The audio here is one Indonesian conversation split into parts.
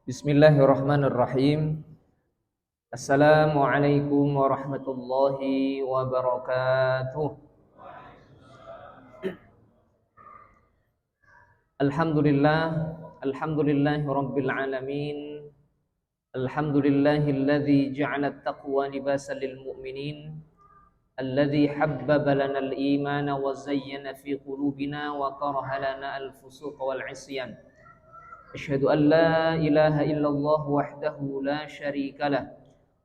Bismillahirrahmanirrahim. Assalamualaikum warahmatullahi wabarakatuh. Alhamdulillahi rabbil alamin. Alhamdulillahilladzi ja'ala at-taqwa libasan lil mu'minin. Alladzi habbaba lana al-imana wa zayyana fi qulubina wa karaha lana al-fusuq wal 'isyan. Asyhadu an la ilaha illallah wahdahu la syarika lah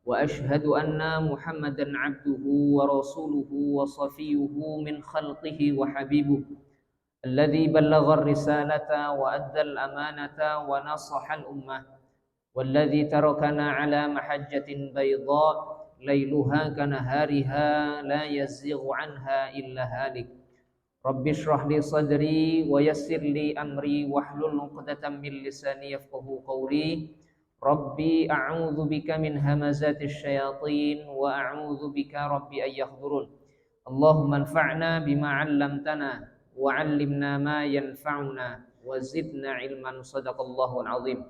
wa asyhadu anna Muhammadan 'abduhu wa rasuluhu wa safiyuhu min khalqihi wa habibuh alladzi ballagha ar-risalata wa adda al-amanata wa nasaha al-ummah walladzi tarakana 'ala mahajjatin bayda lailuha kanahariha la yazighu 'anha illa halik. Rabbi shrah li sadri wa yassir li amri wahlul 'uqdatam min lisani yafqahu qawli. Rabbi a'udzu bika min hamazatis syayatin wa a'udzu bika rabbi ay yahdurun. Allahumma anfa'na bima 'allamtana wa 'allimna ma yanfa'una wa zidna ilman. Shadaqallahul azim.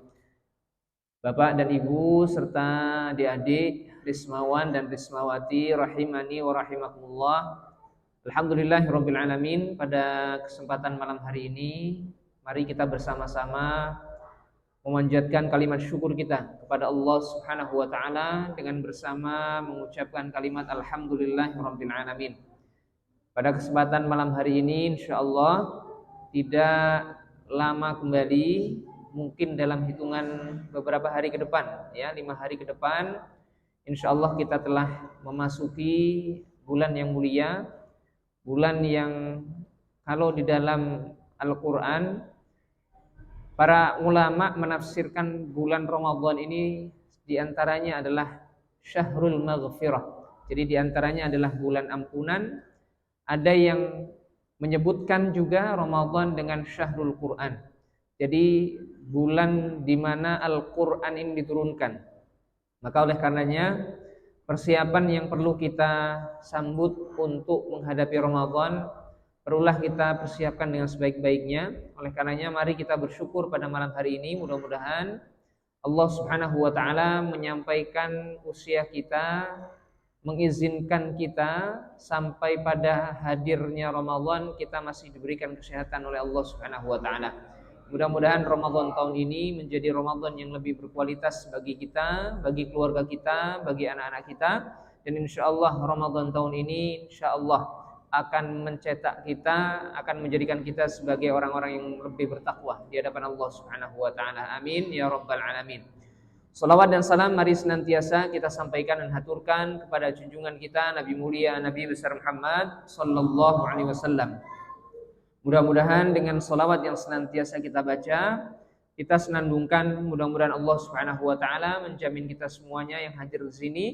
Bapak dan Ibu serta adik-adik Rismawan dan Rismawati rahimani wa rahimakumullah. Alhamdulillahirabbil alamin. Pada kesempatan malam hari ini mari kita bersama-sama memanjatkan kalimat syukur kita kepada Allah Subhanahu wa taala dengan bersama mengucapkan kalimat alhamdulillahirabbil alamin. Pada kesempatan malam hari ini insyaallah tidak lama kembali, mungkin dalam hitungan beberapa hari ke depan ya, 5 hari ke depan insyaallah kita telah memasuki bulan yang mulia, bulan yang kalau di dalam Al-Quran para ulama menafsirkan bulan Ramadan ini diantaranya adalah Syahrul Maghfirah. Jadi diantaranya adalah bulan ampunan. Ada yang menyebutkan juga Ramadan dengan Syahrul Quran. Jadi bulan di mana Al-Quran ini diturunkan. Maka oleh karenanya persiapan yang perlu kita sambut untuk menghadapi Ramadan perlulah kita persiapkan dengan sebaik-baiknya. Oleh karenanya mari kita bersyukur pada malam hari ini. Mudah-mudahan Allah Subhanahu wa taala menyampaikan usia kita, mengizinkan kita sampai pada hadirnya Ramadan kita masih diberikan kesehatan oleh Allah Subhanahu wa taala. Mudah-mudahan Ramadan tahun ini menjadi Ramadan yang lebih berkualitas bagi kita, bagi keluarga kita, bagi anak-anak kita. Dan insyaallah Ramadan tahun ini insyaallah akan mencetak kita, akan menjadikan kita sebagai orang-orang yang lebih bertakwa di hadapan Allah Subhanahu wa taala. Amin ya rabbal alamin. Salawat dan salam mari senantiasa kita sampaikan dan haturkan kepada junjungan kita Nabi mulia Nabi besar Muhammad sallallahu alaihi wasallam. Mudah-mudahan dengan salawat yang senantiasa kita baca, kita senandungkan, mudah-mudahan Allah Subhanahu wa taala menjamin kita semuanya yang hadir di sini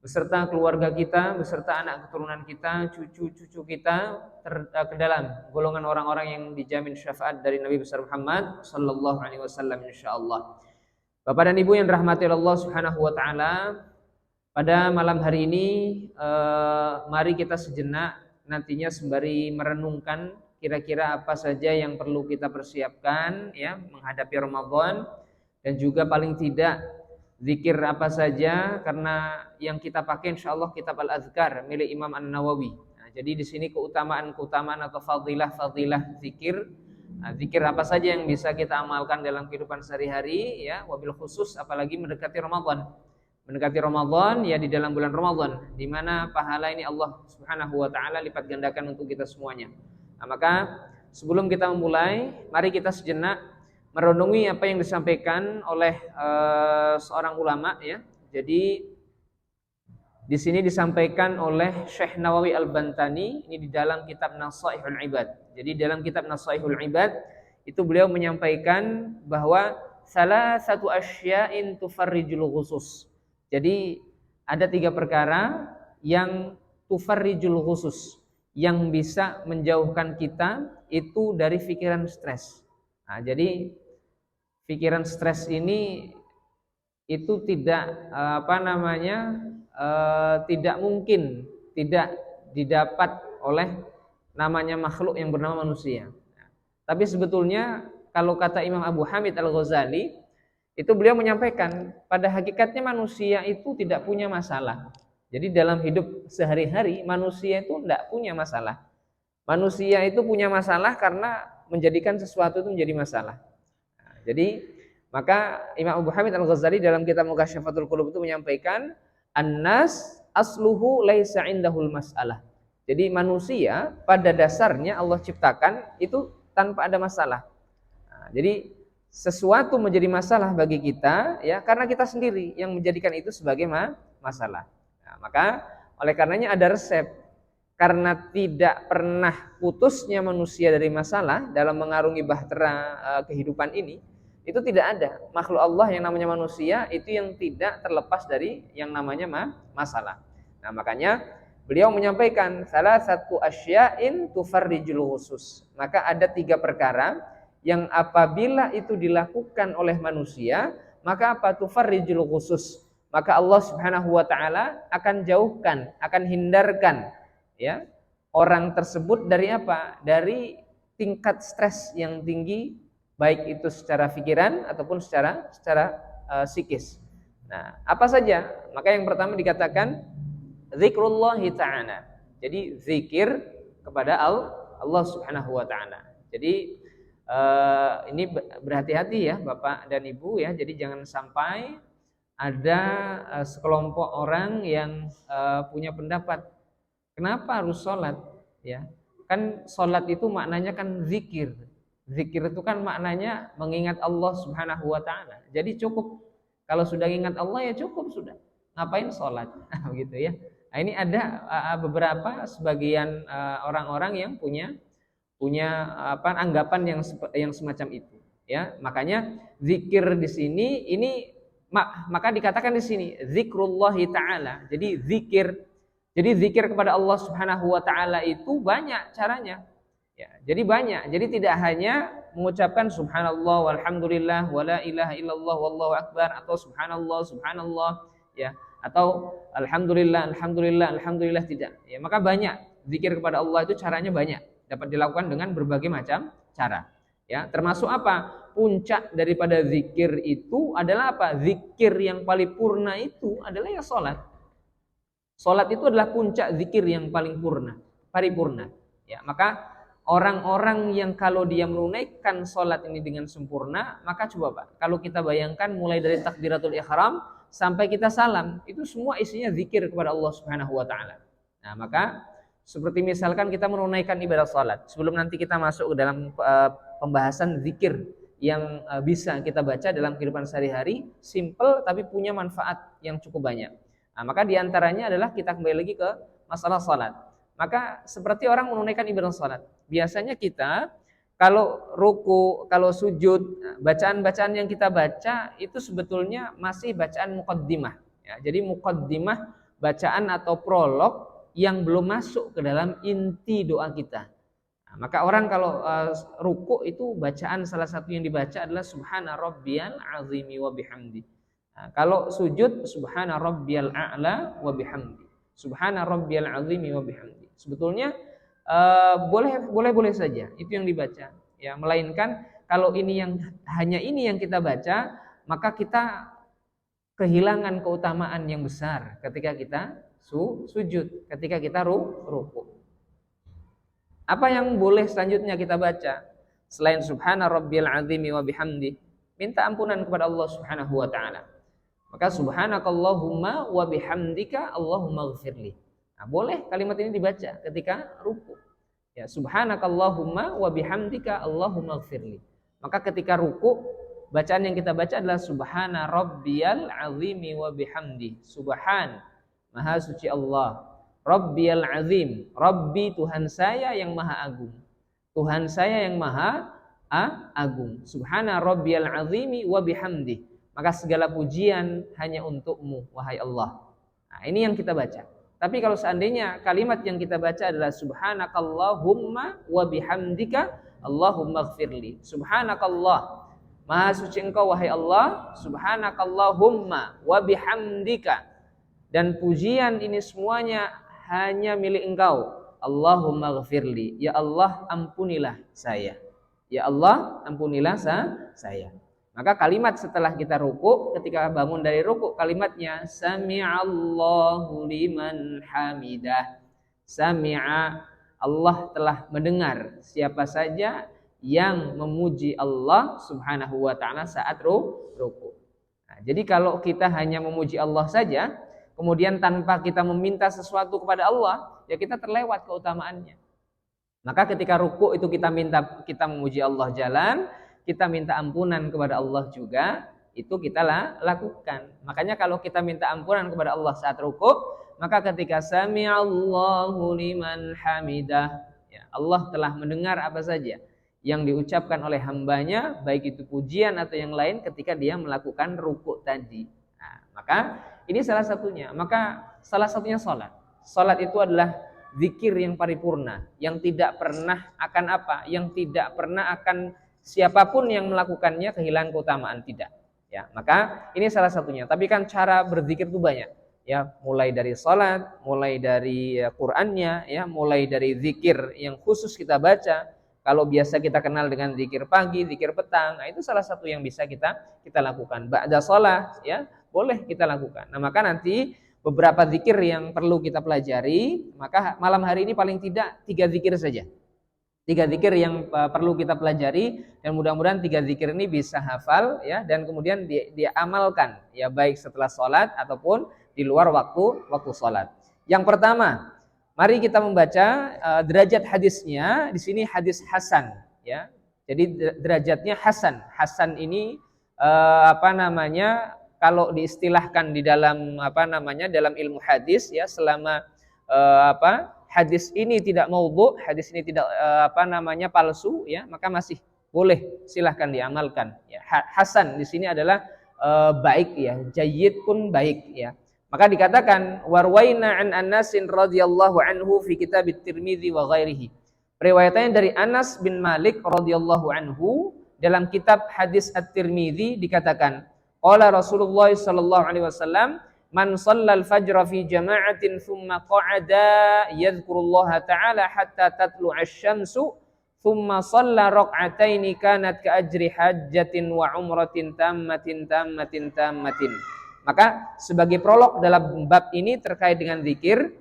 beserta keluarga kita, beserta anak keturunan kita, cucu-cucu kita ke dalam golongan orang-orang yang dijamin syafaat dari Nabi besar Muhammad sallallahu alaihi wasallam insyaallah. Bapak dan Ibu yang dirahmati Allah Subhanahu wa taala, pada malam hari ini mari kita sejenak nantinya sembari merenungkan kira-kira apa saja yang perlu kita persiapkan ya menghadapi Ramadan, dan juga paling tidak zikir apa saja, karena yang kita pakai insyaallah kitab Al-Azkar milik Imam An-Nawawi. Nah, jadi di sini keutamaan atau fadilah zikir. Nah, zikir apa saja yang bisa kita amalkan dalam kehidupan sehari-hari ya, wabil khusus apalagi mendekati Ramadan. Mendekati Ramadan ya di dalam bulan Ramadan di mana pahala ini Allah Subhanahu wa taala lipat gandakan untuk kita semuanya. Nah, maka sebelum kita memulai, mari kita sejenak merenungi apa yang disampaikan oleh seorang ulama ya. Jadi di sini disampaikan oleh Syekh Nawawi Al-Bantani ini di dalam kitab Nasaihul Ibad. Jadi dalam kitab Nasaihul Ibad itu beliau menyampaikan bahwa salah satu asya'in tufarrijul khusus. Jadi ada 3 perkara yang tufarrijul khusus, yang bisa menjauhkan kita itu dari pikiran stres. Nah, jadi pikiran stres ini itu tidak tidak mungkin tidak didapat oleh namanya makhluk yang bernama manusia. Tapi sebetulnya kalau kata Imam Abu Hamid Al-Ghazali itu beliau menyampaikan pada hakikatnya manusia itu tidak punya masalah. Jadi dalam hidup sehari-hari manusia itu tidak punya masalah. Manusia itu punya masalah karena menjadikan sesuatu itu menjadi masalah. Nah, jadi maka Imam Abu Hamid Al-Ghazali dalam kitab Mukasyfatul Qulub itu menyampaikan annas asluhu laisa indahul mas'alah. Jadi manusia pada dasarnya Allah ciptakan itu tanpa ada masalah. Nah, jadi sesuatu menjadi masalah bagi kita ya karena kita sendiri yang menjadikan itu sebagai masalah. Nah, maka oleh karenanya ada resep. Karena tidak pernah putusnya manusia dari masalah dalam mengarungi bahtera kehidupan ini, itu tidak ada makhluk Allah yang namanya manusia itu yang tidak terlepas dari yang namanya masalah. Nah, makanya beliau menyampaikan salah satu asya'in tufarrijul khusus. Maka ada 3 perkara yang apabila itu dilakukan oleh manusia, maka apa? Tufarrijul khusus. Maka Allah Subhanahu wa taala akan jauhkan, akan hindarkan ya orang tersebut dari apa? Dari tingkat stres yang tinggi, baik itu secara pikiran ataupun secara psikis. Nah, apa saja? Maka yang pertama dikatakan zikrullah ta'ala. Jadi zikir kepada Allah Subhanahu wa taala. Jadi ini berhati-hati ya Bapak dan Ibu ya. Jadi jangan sampai ada sekelompok orang yang punya pendapat kenapa harus sholat? Ya, kan sholat itu maknanya kan zikir. Zikir itu kan maknanya mengingat Allah Subhanahu wa taala. Jadi cukup kalau sudah ingat Allah ya cukup sudah. Ngapain sholat? Begitu ya. Nah, ini ada beberapa sebagian orang-orang yang punya anggapan yang semacam itu. Ya, makanya zikir di sini ini maka dikatakan di sini zikrullahi taala. Jadi zikir kepada Allah Subhanahu wa taala itu banyak caranya. Ya, jadi banyak. Jadi tidak hanya mengucapkan subhanallah walhamdulillah wala ilaha illallah wallahu akbar atau subhanallah ya atau alhamdulillah tidak. Ya, maka banyak zikir kepada Allah itu caranya banyak. Dapat dilakukan dengan berbagai macam cara. Ya, termasuk apa? Puncak daripada zikir itu adalah apa? Zikir yang paripurna itu adalah ya salat. Salat itu adalah puncak zikir yang paling paripurna. Ya, maka orang-orang yang kalau dia menunaikan salat ini dengan sempurna, maka coba Pak, kalau kita bayangkan mulai dari takbiratul ihram sampai kita salam, itu semua isinya zikir kepada Allah Subhanahu wa taala. Nah, maka seperti misalkan kita menunaikan ibadah salat, sebelum nanti kita masuk ke dalam pembahasan zikir yang bisa kita baca dalam kehidupan sehari-hari, simple tapi punya manfaat yang cukup banyak. Nah, maka diantaranya adalah kita kembali lagi ke masalah salat. Maka seperti orang menunaikan ibadah salat, biasanya kita kalau ruku, kalau sujud, bacaan-bacaan yang kita baca itu sebetulnya masih bacaan muqaddimah. Ya, jadi muqaddimah bacaan atau prolog yang belum masuk ke dalam inti doa kita. Nah, maka orang kalau ruku itu bacaan salah satu yang dibaca adalah subhana rabbiyal azimi wa bihamdi. Nah, kalau sujud subhana rabbiyal a'la wa bihamdi. Subhana rabbiyal azimi wa bihamdi. Sebetulnya boleh saja itu yang dibaca. Ya, melainkan kalau hanya ini yang kita baca, maka kita kehilangan keutamaan yang besar ketika kita sujud, ketika kita ruku. Apa yang boleh selanjutnya kita baca selain subhana rabbiyal azimi wa bihamdi? Minta ampunan kepada Allah Subhanahu wa taala. Maka subhanakallahumma wa bihamdika Allahumma ghfirli. Nah, boleh kalimat ini dibaca ketika ruku. Ya, subhanakallahumma wa bihamdika Allahumma ghfirli. Maka ketika ruku, bacaan yang kita baca adalah subhana rabbiyal azimi wa bihamdi. Subhan, maha suci Allah. Rabbiyal azim, Rabbi Tuhan saya yang maha agung. Tuhan saya yang maha agung. Subhana rabbiyal azimi wa bihamdi. Maka segala pujian hanya untukmu, wahai Allah. Nah, ini yang kita baca. Tapi kalau seandainya kalimat yang kita baca adalah subhanakallahumma wa bihamdika Allahumma ghfirli. Subhanakallah, maha suci engkau wahai Allah. Subhanakallahumma wa bihamdika. Dan pujian ini semuanya hanya milik engkau. Allahumma ghfirli. Ya Allah, ampunilah saya. Ya Allah, ampunilah saya. Maka kalimat setelah kita ruku, ketika bangun dari ruku, kalimatnya sami'allahu liman hamidah. Sami'a, Allah telah mendengar siapa saja yang memuji Allah Subhanahu wa taala saat ruku. Nah, jadi kalau kita hanya memuji Allah saja, kemudian tanpa kita meminta sesuatu kepada Allah, ya kita terlewat keutamaannya. Maka ketika ruku itu kita memuji Allah jalan, kita minta ampunan kepada Allah juga, itu kita lakukan. Makanya kalau kita minta ampunan kepada Allah saat ruku, maka ketika sami'allahu liman hamidah, ya, Allah telah mendengar apa saja yang diucapkan oleh hambanya, baik itu pujian atau yang lain ketika dia melakukan ruku tadi. Nah, maka ini salah satunya. Maka salah satunya salat. Salat itu adalah zikir yang paripurna, yang tidak pernah akan yang tidak pernah akan siapapun yang melakukannya kehilangan keutamaan, tidak. Ya, maka ini salah satunya. Tapi kan cara berzikir itu banyak. Ya, mulai dari salat, mulai dari Qur'annya, ya, mulai dari zikir yang khusus kita baca. Kalau biasa kita kenal dengan zikir pagi, zikir petang, nah itu salah satu yang bisa kita lakukan. Ba'da shalah, ya, boleh kita lakukan. Nah, maka nanti beberapa zikir yang perlu kita pelajari, maka malam hari ini paling tidak 3 zikir saja. 3 zikir yang perlu kita pelajari, dan mudah-mudahan 3 zikir ini bisa hafal, ya, dan kemudian dia amalkan, ya, baik setelah sholat ataupun di luar waktu sholat. Yang pertama, mari kita membaca derajat hadisnya. Di sini hadis hasan, ya. Jadi derajatnya hasan. Hasan ini kalau diistilahkan di dalam dalam ilmu hadis, ya, selama hadis ini tidak maudhu, hadis ini tidak palsu, ya, maka masih boleh, silahkan diamalkan, ya. Hasan di sini adalah baik, ya, jayyid pun baik, ya. Maka dikatakan warwaina an Anasin radhiyallahu anhu fi kitab at-Tirmidzi wa ghairihi. Riwayatnya dari Anas bin Malik radhiyallahu anhu dalam kitab hadis at-Tirmidzi dikatakan qala Rasulullah sallallahu alaihi wasallam man shallal fajra fi jama'atin thumma qa'ada yadhkurullaha ta'ala hatta tatlu'a asy-syamsu thumma shalla rak'ataini kanat ka ajri hajjatin wa umratin tammatin. Maka sebagai prolog dalam bab ini terkait dengan zikir,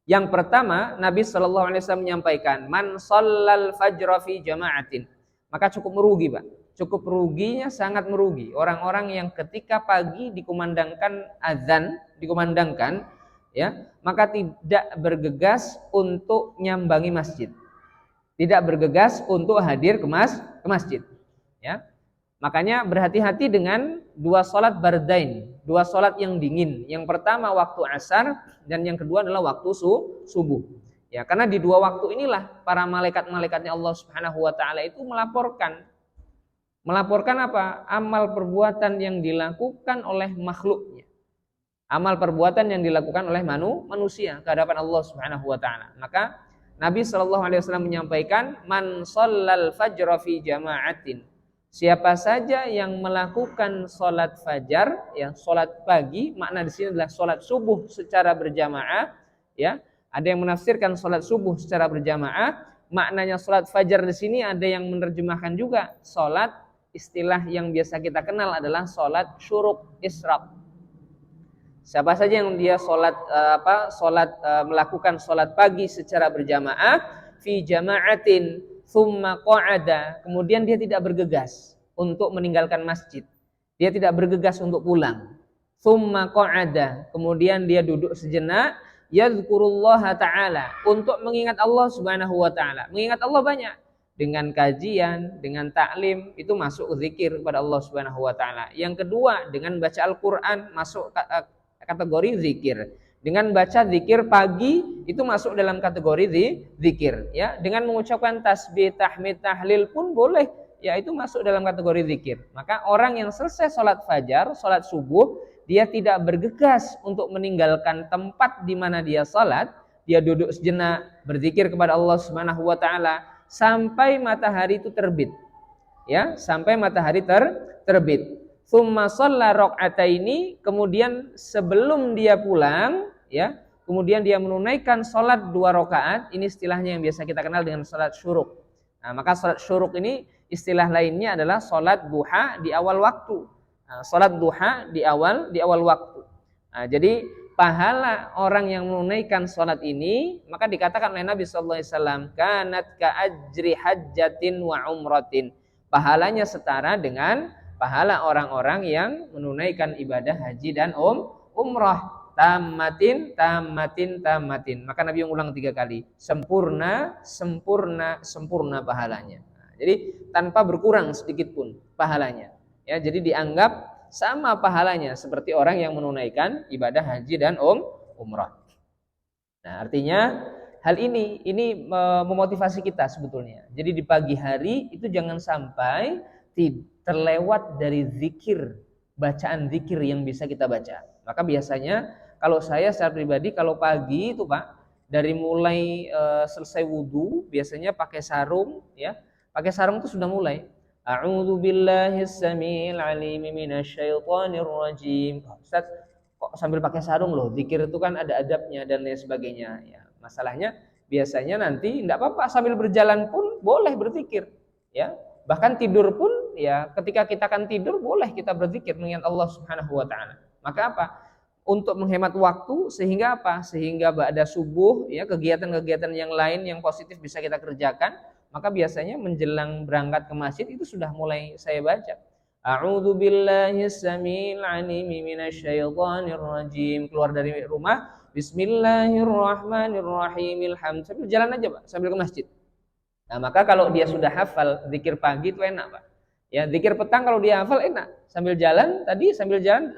yang pertama Nabi sallallahu alaihi wasallam menyampaikan man shallal fajra fi jama'atin. Maka cukup merugi, Pak. Cukup ruginya, sangat merugi orang-orang yang ketika pagi dikumandangkan azan, ya, maka tidak bergegas untuk nyambangi masjid. Tidak bergegas untuk hadir ke masjid, ya. Makanya berhati-hati dengan 2 salat bardain, 2 salat yang dingin. Yang pertama waktu asar dan yang kedua adalah waktu subuh. Ya, karena di 2 waktu inilah para malaikat-malaikatnya Allah Subhanahu wa taala itu melaporkan apa? Amal perbuatan yang dilakukan oleh makhluknya. Amal perbuatan yang dilakukan oleh manusia ke hadapan Allah Subhanahu wa taala. Maka Nabi sallallahu alaihi wasallam menyampaikan man shallal fajra fi jama'atin. Siapa saja yang melakukan sholat fajar, ya, sholat pagi, makna di sini adalah sholat subuh secara berjamaah, ya. Ada yang menafsirkan sholat subuh secara berjamaah, maknanya sholat fajar di sini ada yang menerjemahkan juga sholat, istilah yang biasa kita kenal adalah sholat syuruk isyraq. Siapa saja yang dia melakukan sholat pagi secara berjamaah, fi jama'atin thumma qa'ada, kemudian dia tidak bergegas untuk meninggalkan masjid. Dia tidak bergegas untuk pulang. Thumma qa'ada, kemudian dia duduk sejenak, yadhkurullaha ta'ala, untuk mengingat Allah Subhanahu wa taala. Mengingat Allah banyak. Dengan kajian, dengan taklim, itu masuk zikir kepada Allah Subhanahu wa taala. Yang kedua, dengan baca Al-Qur'an masuk kategori zikir. Dengan baca zikir pagi itu masuk dalam kategori zikir, ya. Dengan mengucapkan tasbih, tahmid, tahlil pun boleh, ya, itu masuk dalam kategori zikir. Maka orang yang selesai sholat fajar, sholat subuh, dia tidak bergegas untuk meninggalkan tempat di mana dia sholat, dia duduk sejenak berzikir kepada Allah Subhanahu wa taala sampai matahari itu terbit, ya, sampai matahari terbit. Tsumma shalla rak'ataini, kemudian sebelum dia pulang, ya, kemudian dia menunaikan sholat 2 rakaat. Ini istilahnya yang biasa kita kenal dengan sholat syuruk. Nah, maka sholat syuruk ini Istilah lainnya adalah sholat duha di awal waktu. Sholat duha di awal waktu. Jadi pahala orang yang menunaikan sholat ini, maka dikatakan oleh Nabi Sallallahu Alaihi Wasallam, kanat ka ajri hajjatin wa umratin. Pahalanya setara dengan pahala orang-orang yang menunaikan ibadah haji dan umrah. Tamatin. Maka Nabi ulang 3 kali. Sempurna pahalanya. Jadi tanpa berkurang sedikit pun pahalanya. Ya, jadi dianggap sama pahalanya seperti orang yang menunaikan ibadah haji dan umrah. Nah, artinya hal ini memotivasi kita sebetulnya. Jadi di pagi hari itu jangan sampai terlewat dari zikir, bacaan zikir yang bisa kita baca. Maka biasanya kalau saya secara pribadi kalau pagi itu Pak, dari mulai selesai wudu biasanya pakai sarung ya. Pakai sarung itu sudah mulai. A'udzu billahis samiil alim minasyaitonir rajim. Ustaz, kok sambil pakai sarung loh? Zikir itu kan ada adabnya dan lain sebagainya ya. Masalahnya biasanya nanti enggak apa-apa sambil berjalan pun boleh berzikir ya. Bahkan tidur pun ya, ketika kita akan tidur boleh kita berzikir mengingat Allah Subhanahu wa taala. Maka apa? Untuk menghemat waktu sehingga apa? Sehingga ba'da subuh ya kegiatan-kegiatan yang lain yang positif bisa kita kerjakan, maka biasanya menjelang berangkat ke masjid itu sudah mulai saya baca. A'udzu billahis samiil alim minasyaitonir rajim. Keluar dari rumah, bismillahirrahmanirrahim. Sambil jalan aja, Pak, sambil ke masjid. Nah, maka kalau dia sudah hafal zikir pagi itu enak, Pak. Ya, zikir petang kalau dia hafal enak. Sambil jalan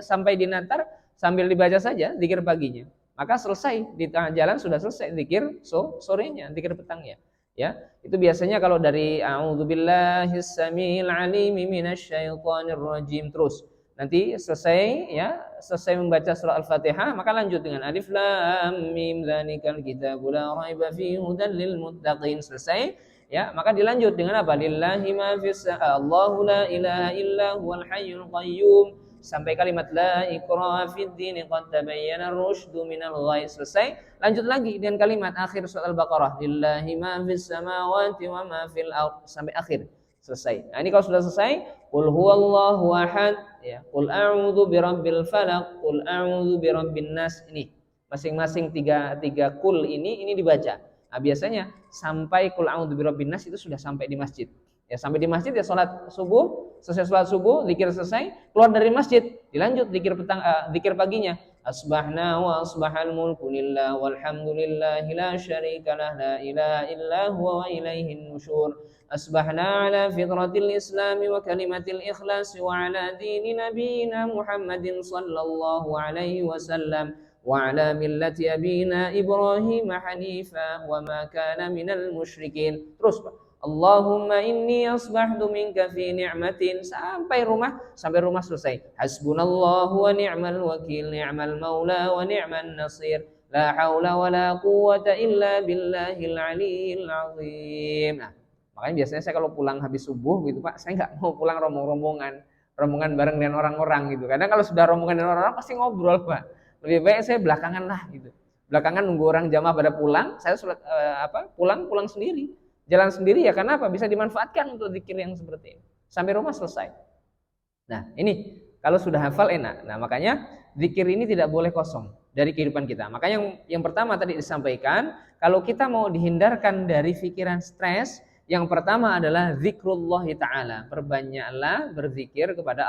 sampai di Natar sambil dibaca saja zikir paginya. Maka selesai di tengah jalan sudah selesai zikir sorenya, zikir petangnya. Ya, itu biasanya kalau dari a'udzubillahis samiil alim minasyaitonir rajim terus. Nanti selesai membaca surah Al-Fatihah, maka lanjut dengan alif lam mim dzalikal kitabul la raiba fihi hudal lil muttaqin. Selesai, ya, maka dilanjut dengan apa? Lillahi ma fis Allahu la ilaha illa huwal hayyul qayyum. Sampai kalimat la ikraha fid din qad tabayyana ar-rusydu minal ghayy. Selesai, lanjut lagi dengan kalimat akhir surat Al-Baqarah, lillahi ma fis samawati wa ma fil ardh, sampai akhir. Selesai. Nah, ini kalau sudah selesai, qul huwallahu ahad, ya, qul a'udzu birabbil falaq, qul a'udzu birabbin nas. Ini masing-masing tiga qul ini dibaca. Nah, biasanya sampai qul a'udzu birabbin nas itu sudah sampai di masjid. Ya, sampai di masjid ya sholat subuh, selesai sholat subuh, zikir selesai, keluar dari masjid, dilanjut zikir paginya. Asbahna wa asbahal mulku lillah walhamdulillahi la syarika lah la ilaha illa huwa wa ilaihin nusyur. Asbahna ala fitratil islami wa kalimatil ikhlas wa ala dini nabiyina Muhammadin sallallahu alaihi wasallam wa ala millati abina Ibrahim hanifa wa ma kana minal musyrikin. Terus Pak, Allahumma inni asbahtu minka fi ni'matin, sampai rumah selesai. Hasbunallahu wa ni'mal wakil, ni'mal maula wa ni'man nasir. La haula wa la quwwata illa billahil aliyyil azim. Nah, makanya biasanya saya kalau pulang habis subuh gitu Pak, saya enggak mau pulang rombongan bareng dengan orang-orang gitu. Kadang kalau sudah rombongan dengan orang-orang pasti ngobrol, Pak. Lebih baik saya belakangan lah gitu. Belakangan nunggu orang jamaah pada pulang, saya pulang sendiri. Jalan sendiri ya, karena apa? Bisa dimanfaatkan untuk zikir yang seperti ini. Sampai rumah selesai. Nah, ini kalau sudah hafal enak. Nah, makanya zikir ini tidak boleh kosong dari kehidupan kita. Makanya yang pertama tadi disampaikan, kalau kita mau dihindarkan dari pikiran stres, yang pertama adalah zikrullah ta'ala. Perbanyaklah berzikir kepada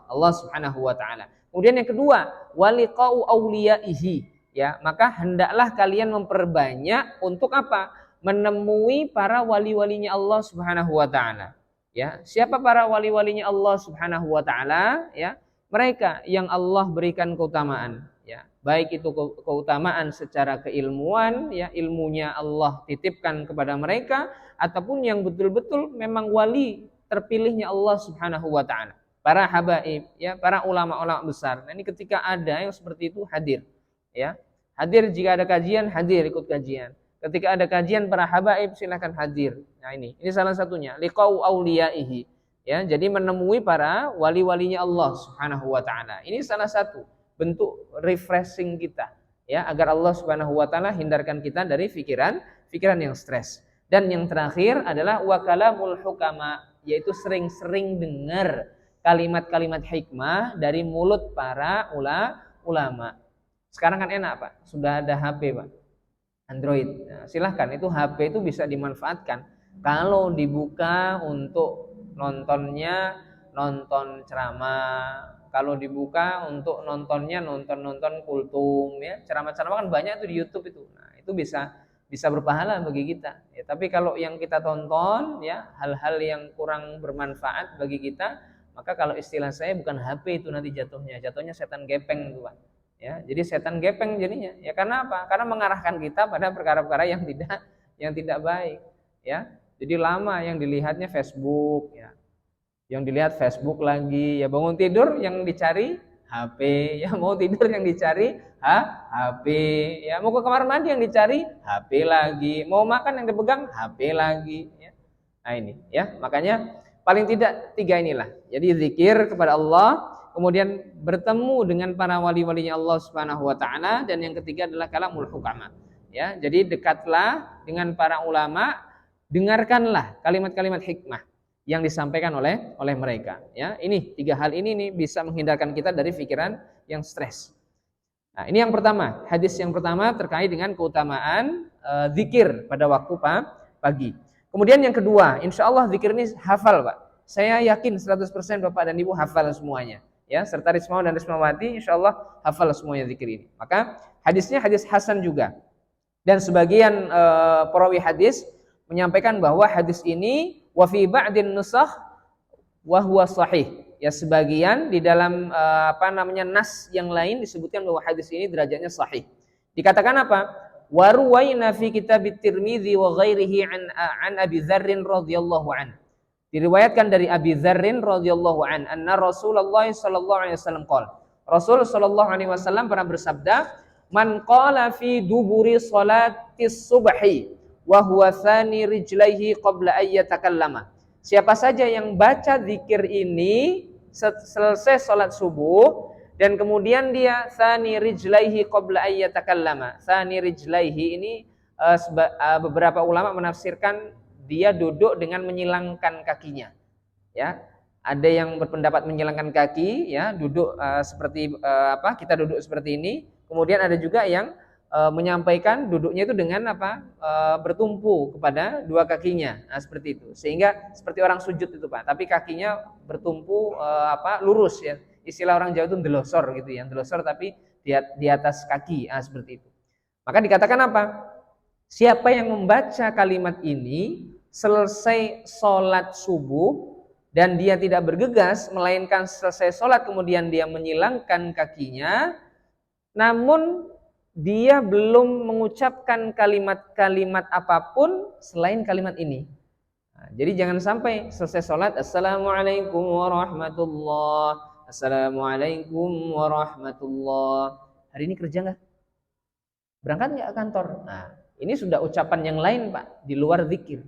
Allah Subhanahu wa ta'ala. Kemudian yang kedua, waliqa'u awliyaihi. Ya, maka hendaklah kalian memperbanyak untuk apa? Menemui para wali-walinya Allah Subhanahu wa taala. Ya, siapa para wali-walinya Allah Subhanahu wa taala? Ya, mereka yang Allah berikan keutamaan, ya. Baik itu keutamaan secara keilmuan, ya, ilmunya Allah titipkan kepada mereka, ataupun yang betul-betul memang wali terpilihnya Allah Subhanahu wa taala. Para habaib, ya, para ulama-ulama besar. Nah, ini ketika ada yang seperti itu hadir, ya. Hadir jika ada kajian, hadir ikut kajian. Ketika ada kajian para habaib silakan hadir. Nah, ini salah satunya, liqau auliyaihi. Ya, jadi menemui para wali-walinya Allah Subhanahu wa taala. Ini salah satu bentuk refreshing kita, ya, agar Allah Subhanahu wa taala hindarkan kita dari pikiran yang stres. Dan yang terakhir adalah wa kalamul hukama, yaitu sering-sering dengar kalimat-kalimat hikmah dari mulut para ulama. Sekarang kan enak Pak, sudah ada HP Pak, Android. Nah, silahkan, itu HP itu bisa dimanfaatkan. Kalau dibuka untuk nontonnya, nonton ceramah. Kalau dibuka untuk nontonnya, nonton kultum ya. Ceramah-ceramah kan banyak tuh di YouTube itu. Nah, itu bisa berpahala bagi kita. Ya, tapi kalau yang kita tonton ya hal-hal yang kurang bermanfaat bagi kita, maka kalau istilah saya bukan HP itu nanti jatuhnya setan gepeng tuh Pak. Ya, jadi setan gepeng jadinya. Ya karena apa? Karena mengarahkan kita pada perkara-perkara yang tidak baik. Ya, jadi lama yang dilihatnya Facebook. Ya, yang dilihat Facebook lagi. Ya bangun tidur yang dicari HP. Ya mau tidur yang dicari HP. Ya mau ke kamar mandi yang dicari HP lagi. Mau makan yang dipegang HP lagi. Ya. Nah ini, ya makanya paling tidak 3 inilah. Jadi zikir kepada Allah, kemudian bertemu dengan para wali-walinya Allah Subhanahu wa taala, dan yang ketiga adalah kalamul hukama. Ya, jadi dekatlah dengan para ulama, dengarkanlah kalimat-kalimat hikmah yang disampaikan oleh mereka. Ya, ini 3 hal ini nih bisa menghindarkan kita dari pikiran yang stres. Nah, ini yang pertama, hadis yang pertama terkait dengan keutamaan zikir pada waktu pagi. Kemudian yang kedua, insya Allah zikir ini hafal Pak. Saya yakin 100% Bapak dan Ibu hafal semuanya. Ya, serta Rismau dan Rismawati insya Allah hafal semuanya zikir ini. Maka hadisnya hadis hasan juga. Dan sebagian perawi hadis menyampaikan bahwa hadis ini wa fi ba'din nusakh wa huwa sahih. Ya, sebagian di dalam nas yang lain disebutkan bahwa hadis ini derajatnya sahih. Dikatakan apa? Wa ruwaina fi kitab at-Tirmidzi wa ghairihi an Abi Dzarr radhiyallahu an. Diriwayatkan dari Abi Dzarr radhiyallahu an, anna Rasulullah sallallahu alaihi wasallam qala. Rasul sallallahu alaihi wasallam pernah bersabda, "Man qala fi duburi salatis subhi wa huwa thani rijlaihi qabla ay yatakallama." Siapa saja yang baca zikir ini selesai salat subuh dan kemudian dia thani rijlaihi qabla ay yatakallama. Thani rijlaihi ini beberapa ulama menafsirkan dia duduk dengan menyilangkan kakinya. Ya, ada yang berpendapat menyilangkan kaki, ya, duduk seperti kita duduk seperti ini. Kemudian ada juga yang menyampaikan duduknya itu dengan bertumpu kepada 2 kakinya. Nah, seperti itu. Sehingga seperti orang sujud itu, Pak, tapi kakinya bertumpu lurus ya. Istilah orang Jawa itu ndelosor gitu ya, ndelosor tapi di atas kaki, seperti itu. Maka dikatakan apa? Siapa yang membaca kalimat ini selesai sholat subuh dan dia tidak bergegas, melainkan selesai sholat kemudian dia menyilangkan kakinya, namun dia belum mengucapkan kalimat-kalimat apapun selain kalimat ini. Nah, jadi jangan sampai selesai sholat, Assalamualaikum warahmatullahi, Assalamualaikum warahmatullahi. Hari ini kerja nggak? Berangkat nggak ke kantor? Nah, ini sudah ucapan yang lain Pak, di luar zikir.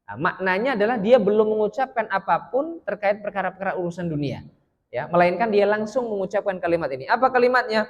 Nah, maknanya adalah dia belum mengucapkan apapun terkait perkara-perkara urusan dunia, ya, melainkan dia langsung mengucapkan kalimat ini. Apa kalimatnya?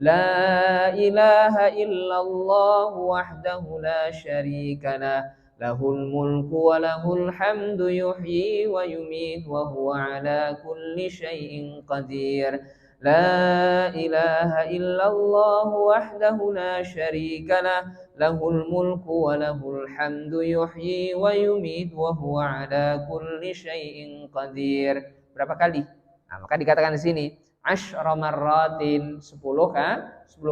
La ilaha illallah wahdahu la syarikalah, lahul mulku wa lahul hamdu yuhyi wa yumiit wa huwa ala kulli syai'in qadir. La ilaha illallah wahdahu la syarikalah, lahul mulku wa lahul hamdu yuhyi wa yumiit wa huwa ala kulli syai'in qadir. Berapa kali? Nah, maka dikatakan di sini asyra marratin, 10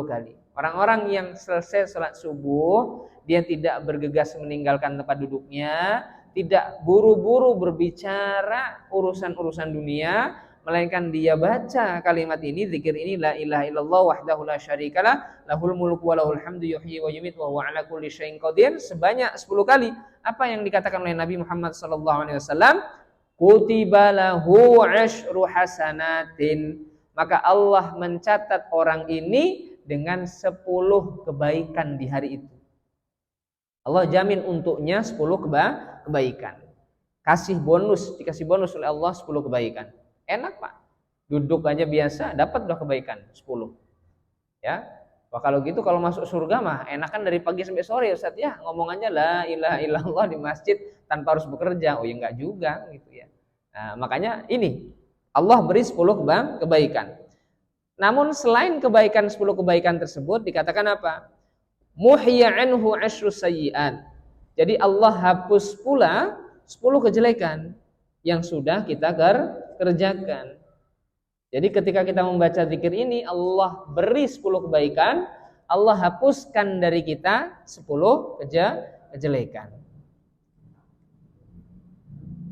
kali. Orang-orang yang selesai salat subuh, dia tidak bergegas meninggalkan tempat duduknya, tidak buru-buru berbicara urusan-urusan dunia, melainkan dia baca kalimat ini, zikir ini, la ilaha illallah wahdahu la syarikalah, lahul mulku wa lahul hamdu yuhyi wa yumiit wa huwa ala kulli syai'in qadir, sebanyak 10 kali. Apa yang dikatakan oleh Nabi Muhammad sallallahu alaihi wasallam? Kutiba lahu asyru hasanatin. Maka Allah mencatat orang ini dengan 10 kebaikan di hari itu. Allah jamin untuknya 10 kebaikan. Dikasih bonus oleh Allah 10 kebaikan. Enak Pak, duduk aja biasa dapat 2 kebaikan 10. Ya, wah kalau gitu kalau masuk surga mah enakan dari pagi sampai sore Ustaz ya, ngomong aja la ilaha illallah di masjid tanpa harus bekerja. Oh ya enggak juga gitu ya. Nah, makanya ini Allah beri 10 kebaikan. Namun selain kebaikan 10 kebaikan tersebut dikatakan apa? Muhya anhu asyru sayyi'at. Jadi Allah hapus pula 10 kejelekan yang sudah kita kerjakan. Jadi ketika kita membaca zikir ini, Allah beri 10 kebaikan, Allah hapuskan dari kita 10 kejelekan.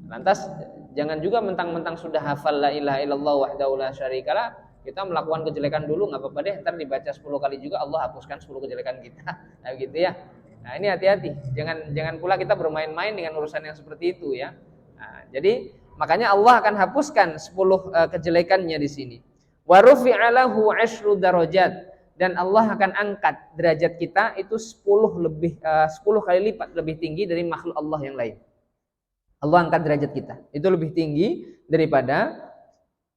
Lantas jangan juga mentang-mentang sudah hafal la ilaha illallah wahdahu la syarikalah, kita melakukan kejelekan dulu nggak apa-apa deh, ntar dibaca 10 kali juga Allah hapuskan 10 kejelekan kita. Nah gitu ya. Nah ini hati-hati, jangan pula kita bermain-main dengan urusan yang seperti itu ya. Nah, jadi makanya Allah akan hapuskan 10 kejelekannya di sini. Wa rufi'a lahu 'asyru darajat, dan Allah akan angkat derajat kita itu 10 kali lipat lebih tinggi dari makhluk Allah yang lain. Allah angkat derajat kita itu lebih tinggi daripada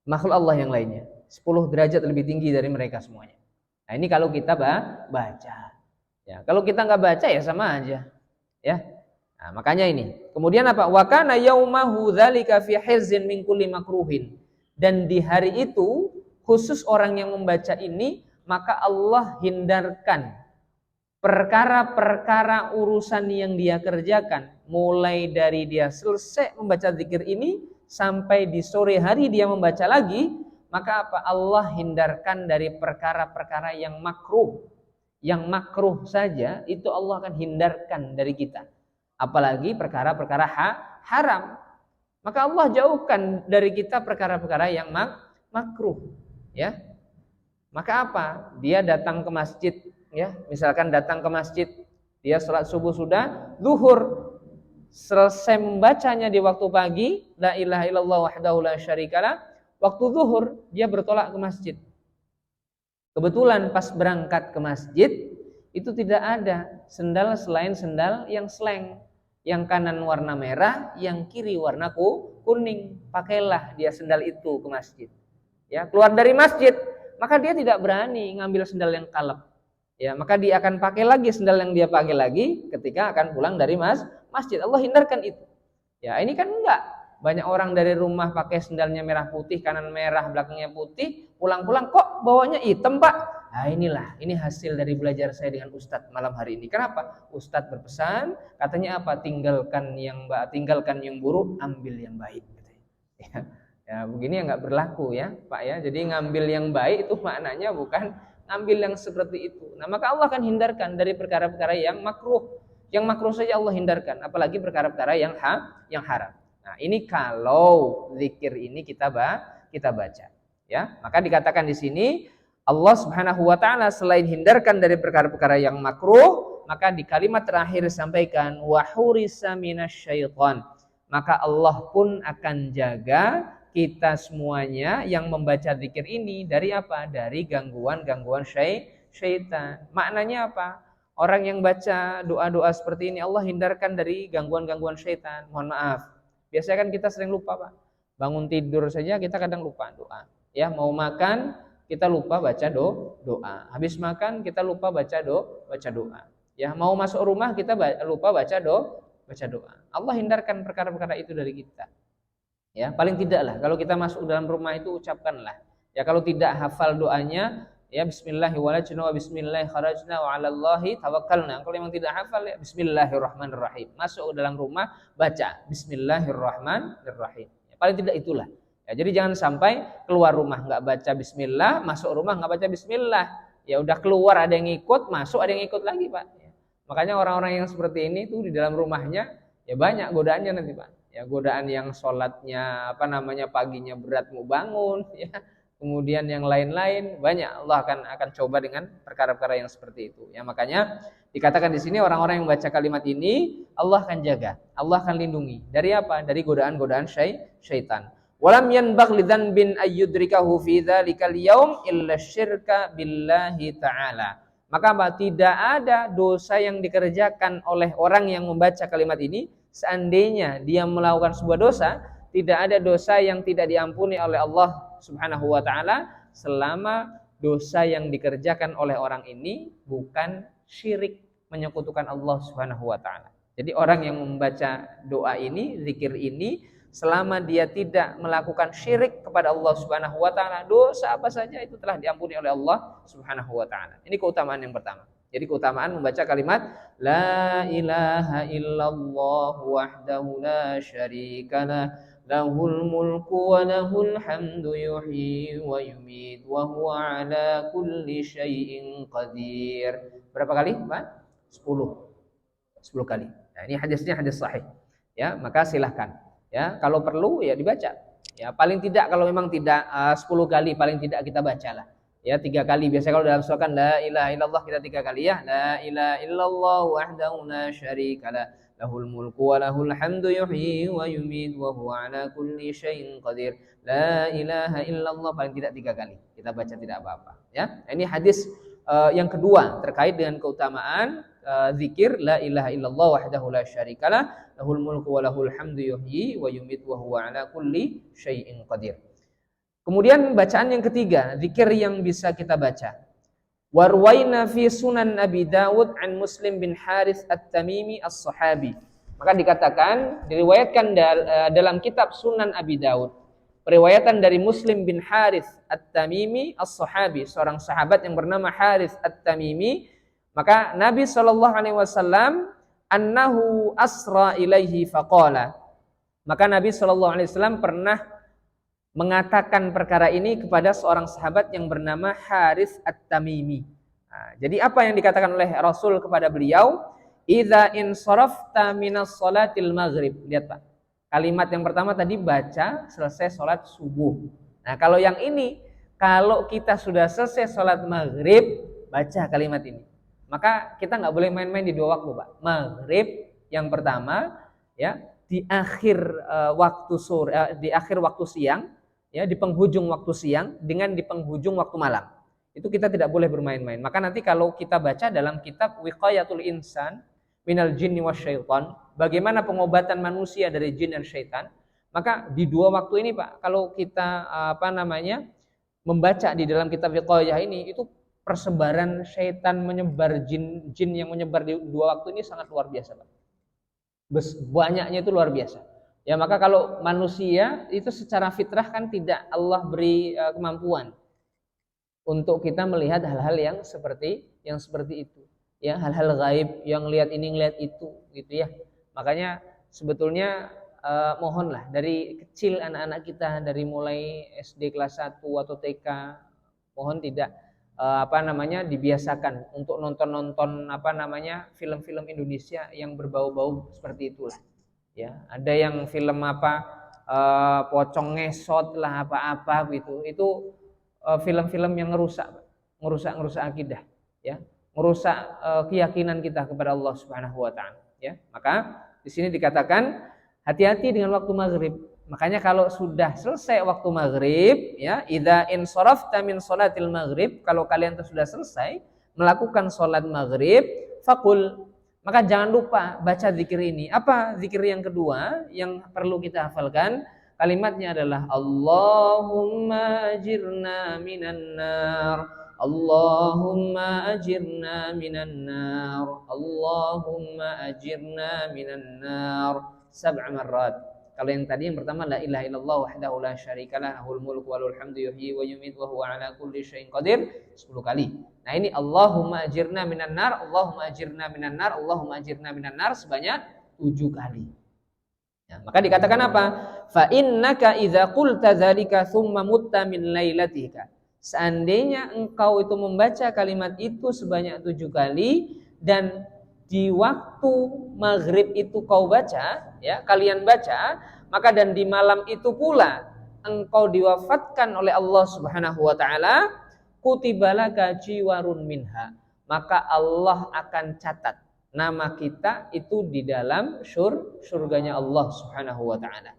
makhluk Allah yang lainnya. 10 derajat lebih tinggi dari mereka semuanya. Nah ini kalau kita baca. Ya, kalau kita nggak baca ya sama aja. Ya. Nah, makanya ini. Kemudian apa? Wa kana yaumahu dzalika fi hirzin min kulli makruhin. Dan di hari itu khusus orang yang membaca ini maka Allah hindarkan perkara-perkara urusan yang dia kerjakan, mulai dari dia selesai membaca zikir ini sampai di sore hari dia membaca lagi, maka apa? Allah hindarkan dari perkara-perkara yang makruh. Yang makruh saja itu Allah akan hindarkan dari kita. Apalagi perkara-perkara haram. Maka Allah jauhkan dari kita perkara-perkara yang makruh, ya. Maka apa? Dia datang ke masjid, ya, misalkan datang ke masjid, dia sholat subuh sudah, zuhur selesai membacanya di waktu pagi, la ilaha illallah wahdahu la syarikalah, waktu zuhur dia bertolak ke masjid. Kebetulan pas berangkat ke masjid itu tidak ada sendal selain sendal yang seleng, yang kanan warna merah, yang kiri warna kuning. Pakailah dia sendal itu ke masjid. Ya, keluar dari masjid, maka dia tidak berani ngambil sendal yang kalep. Ya, maka dia akan pakai lagi sendal yang dia pakai lagi ketika akan pulang dari masjid. Allah hindarkan itu. Ya, ini kan enggak. Banyak orang dari rumah pakai sendalnya merah putih, kanan merah, belakangnya putih, pulang-pulang kok bawanya hitam, Pak. Nah, ini hasil dari belajar saya dengan Ustadz malam hari ini. Kenapa? Ustadz berpesan, katanya apa? Tinggalkan yang buruk, ambil yang baik. Ya, begini ya nggak berlaku ya, Pak ya. Jadi ngambil yang baik itu maknanya bukan ngambil yang seperti itu. Nah, maka Allah akan hindarkan dari perkara-perkara yang makruh. Yang makruh saja Allah hindarkan, apalagi perkara-perkara yang haram. Nah, ini kalau zikir ini kita baca, ya. Maka dikatakan di sini Allah Subhanahu wa taala selain hindarkan dari perkara-perkara yang makruh, maka di kalimat terakhir disampaikan wa hurisa minasyaiton. Maka Allah pun akan jaga kita semuanya yang membaca zikir ini dari apa? Dari gangguan-gangguan syaitan. Maknanya apa? Orang yang baca doa-doa seperti ini Allah hindarkan dari gangguan-gangguan syaitan. Mohon maaf. Biasanya kan kita sering lupa, Pak. Bangun tidur saja kita kadang lupa doa. Ya, mau makan kita lupa baca doa. Habis makan kita lupa baca doa. Ya, mau masuk rumah kita lupa baca doa. Allah hindarkan perkara-perkara itu dari kita. Ya, paling tidaklah kalau kita masuk dalam rumah itu ucapkanlah. Ya, kalau tidak hafal doanya, ya bismillahirrahmanirrahim wa bismillahi kharajna wa 'alallahi tawakkalna. Kalau memang tidak hafal ya bismillahirrahmanirrahim. Masuk ke dalam rumah baca bismillahirrahmanirrahim. Ya, paling tidak itulah. Ya, jadi jangan sampai keluar rumah enggak baca bismillah, masuk rumah enggak baca bismillah. Ya udah keluar ada yang ikut, masuk ada yang ikut lagi, Pak. Ya. Makanya orang-orang yang seperti ini tuh di dalam rumahnya ya banyak godaannya nanti, Pak. Ya, godaan yang sholatnya paginya berat mau bangun, ya. Kemudian yang lain-lain banyak. Allah akan coba dengan perkara-perkara yang seperti itu. Ya, makanya dikatakan di sini orang-orang yang baca kalimat ini Allah akan jaga, Allah akan lindungi dari apa? Dari godaan-godaan syaitan. Walam yanbagh lidzanbin ayyudrikahu fi dzalikal yaum illa syirka billahi ta'ala. Maka tidak ada dosa yang dikerjakan oleh orang yang membaca kalimat ini. Seandainya dia melakukan sebuah dosa, tidak ada dosa yang tidak diampuni oleh Allah Subhanahu wa taala selama dosa yang dikerjakan oleh orang ini bukan syirik, menyekutukan Allah Subhanahu wa taala. Jadi orang yang membaca doa ini, zikir ini selama dia tidak melakukan syirik kepada Allah Subhanahu wa taala, dosa apa saja itu telah diampuni oleh Allah Subhanahu wa taala. Ini keutamaan yang pertama. Jadi keutamaan membaca kalimat la ilaha illallah wahdahu la syarikalah lahul mulku wa lahul hamdu yuhyi wa yumiit wa huwa ala kulli syai'in qadir. Berapa kali, Pak? 10 kali. Nah, ini hadisnya hadis sahih. Ya, maka silahkan. Ya, kalau perlu ya dibaca. Ya, paling tidak kalau memang tidak 10 kali paling tidak kita bacalah. Ya, 3 kali. Biasanya kalau dalam surah kan la ilaha illallah kita 3 kali ya. La ilaha illallah wahdahu la syarikalah lahul mulku wa lahul hamdu yuhyi wa yumiit wa huwa ala kulli syai'in qadir. La ilaha illallah paling tidak 3 kali. Kita baca tidak apa-apa, ya. Ini hadis yang kedua terkait dengan keutamaan zikir la ilaha illallah wahdahu la syarikalah lahul mulku wa lahul hamdu yuhyi wa yumiit wa huwa ala kulli syai'in qadir. Kemudian bacaan yang ketiga, zikir yang bisa kita baca. Warwaina fi sunan Abi Dawud an Muslim bin Harith at-Tamimi as-Sahabi. Maka dikatakan, diriwayatkan dalam kitab Sunan Abi Dawud, periwayatan dari Muslim bin Harith at-Tamimi as-Sahabi, seorang sahabat yang bernama Harith at-Tamimi. Maka Nabi SAW annahu asra ilaihi faqala. Maka Nabi SAW pernah mengatakan perkara ini kepada seorang sahabat yang bernama Harith at-Tamimi. Nah, jadi apa yang dikatakan oleh Rasul kepada beliau? Idza insarafta minas salatil maghrib. Lihat Pak. Kalimat yang pertama tadi baca selesai salat subuh. Nah, kalau yang ini kalau kita sudah selesai salat maghrib baca kalimat ini. Maka kita nggak boleh main-main di 2 waktu, Pak. Maghrib yang pertama ya, di akhir waktu sore, di akhir waktu siang. Ya, di penghujung waktu siang dengan di penghujung waktu malam. Itu kita tidak boleh bermain-main. Maka nanti kalau kita baca dalam kitab Wiqayatul Insan minal jinni wasyaitan, bagaimana pengobatan manusia dari jin dan syaitan, maka di 2 waktu ini Pak, kalau kita membaca di dalam kitab Wiqayah ini, itu persebaran syaitan menyebar, jin yang menyebar di 2 waktu ini sangat luar biasa Pak. Banyaknya itu luar biasa. Ya, maka kalau manusia itu secara fitrah kan tidak Allah beri kemampuan untuk kita melihat hal-hal yang seperti itu. Ya, hal-hal gaib yang lihat ini ngelihat itu gitu ya. Makanya sebetulnya mohonlah dari kecil anak-anak kita dari mulai SD kelas 1 atau TK, mohon tidak dibiasakan untuk nonton film-film Indonesia yang berbau-bau seperti itulah. Ya, ada yang film pocong ngesot lah apa-apa gitu. Itu film-film yang ngerusak akidah, ya. Merusak keyakinan kita kepada Allah Subhanahu wa taala, ya. Maka di sini dikatakan hati-hati dengan waktu maghrib. Makanya kalau sudah selesai waktu maghrib, ya, idza insarafta min salatil maghrib, kalau kalian sudah selesai melakukan salat maghrib, faqul, maka jangan lupa baca zikir ini. Apa zikir yang kedua yang perlu kita hafalkan? Kalimatnya adalah Allahumma ajirna minan nar, Allahumma ajirna minan nar, Allahumma ajirna minan nar 7 marrat. Kalau yang tadi yang pertama la ilaha illallah wahdahu la syarikalah lahul mulku wa lahul hamdu yuhyi wa yumiit wa huwa ala kulli syai'in qadir 10 kali. Nah, ini Allahumma ajirna minan nar, Allahumma ajirna minan nar, Allahumma ajirna minan nar sebanyak 7 kali. Ya, maka dikatakan apa? Fa innaka idza qulta dzalika tsumma mutta min lailatika. Seandainya engkau itu membaca kalimat itu sebanyak 7 kali dan di waktu maghrib itu kau baca, ya, kalian baca, maka dan di malam itu pula engkau diwafatkan oleh Allah Subhanahu wa taala, kutibalaka jiwarun minha, maka Allah akan catat nama kita itu di dalam surganya Allah Subhanahu wa taala.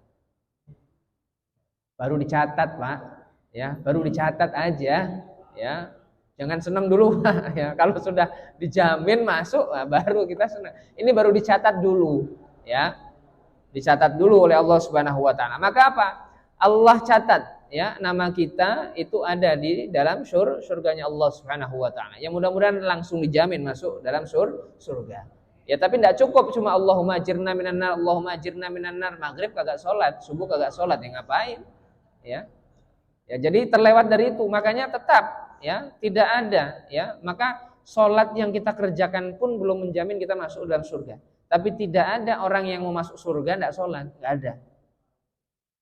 Baru dicatat, Pak, ya, baru dicatat aja, ya. Jangan senang dulu, ya. Kalau sudah dijamin masuk, nah baru kita senang. Ini baru dicatat dulu, ya. Dicatat dulu oleh Allah Subhanahu wa taala. Maka apa? Allah catat, ya, nama kita itu ada di dalam surganya Allah Subhanahu wa taala. Yang mudah-mudahan langsung dijamin masuk dalam surga. Ya tapi tidak cukup cuma Allahumma ajirna minan nar, Allahumma ajirna minan nar. Maghrib kagak sholat, subuh kagak sholat, ya ngapain? Ya, ya jadi terlewat dari itu. Makanya tetap ya tidak ada ya. Maka sholat yang kita kerjakan pun belum menjamin kita masuk dalam surga. Tapi tidak ada orang yang mau masuk surga tidak sholat, nggak ada.